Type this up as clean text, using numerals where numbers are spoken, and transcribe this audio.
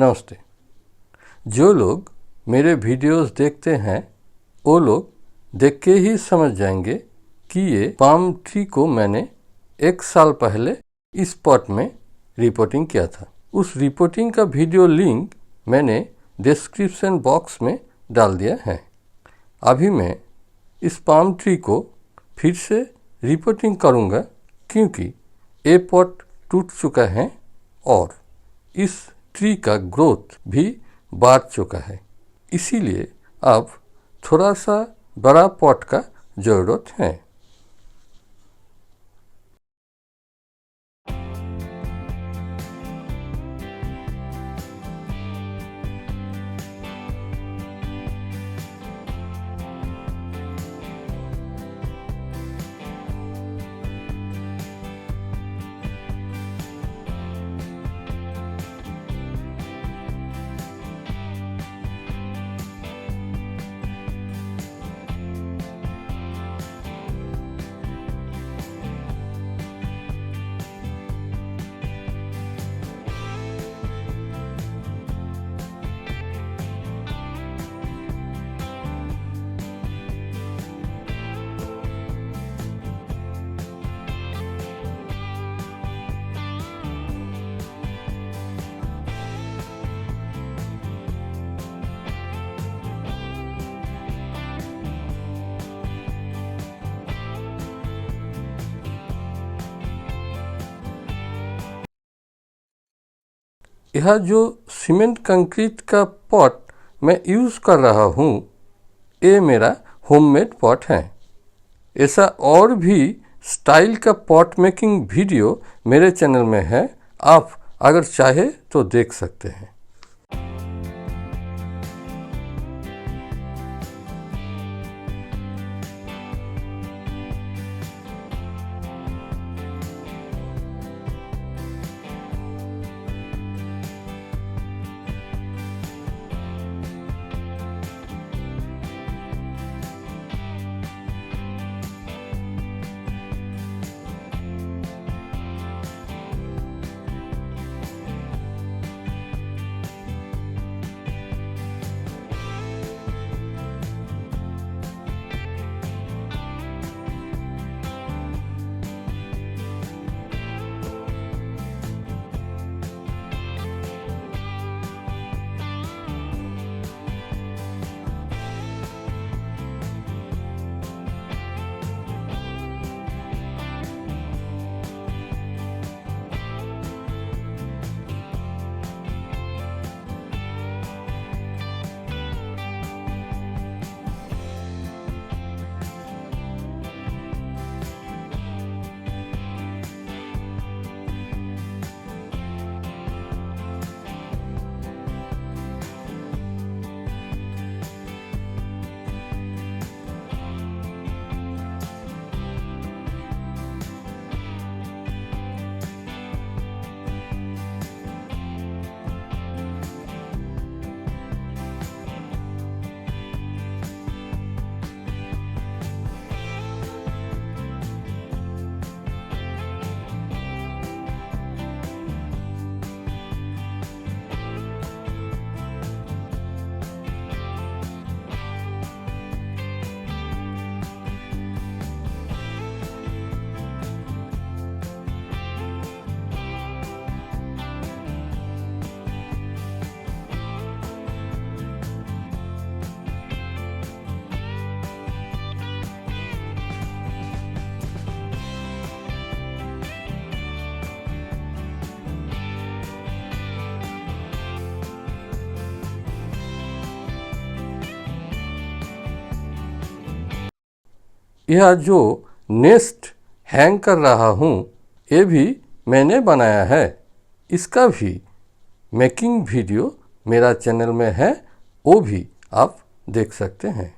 नमस्ते। जो लोग मेरे वीडियोस देखते हैं वो लोग देख के ही समझ जाएंगे कि ये पाम ट्री को मैंने 1 साल पहले इस पॉट में रिपोर्टिंग किया था। उस रिपोर्टिंग का वीडियो लिंक मैंने डिस्क्रिप्शन बॉक्स में डाल दिया है। अभी मैं इस पाम ट्री को फिर से रिपोर्टिंग करूँगा क्योंकि ये पॉट टूट चुका है और इस ट्री का ग्रोथ भी बढ़ चुका है, इसीलिए अब थोड़ा सा बड़ा पॉट का ज़रूरत है। यह जो सीमेंट कंक्रीट का पॉट मैं यूज़ कर रहा हूँ ये मेरा होममेड पॉट है। ऐसा और भी स्टाइल का पॉट मेकिंग वीडियो मेरे चैनल में है, आप अगर चाहे तो देख सकते हैं। यह जो नेस्ट हैंग कर रहा हूँ ये भी मैंने बनाया है। इसका भी मेकिंग वीडियो मेरा चैनल में है, वो भी आप देख सकते हैं।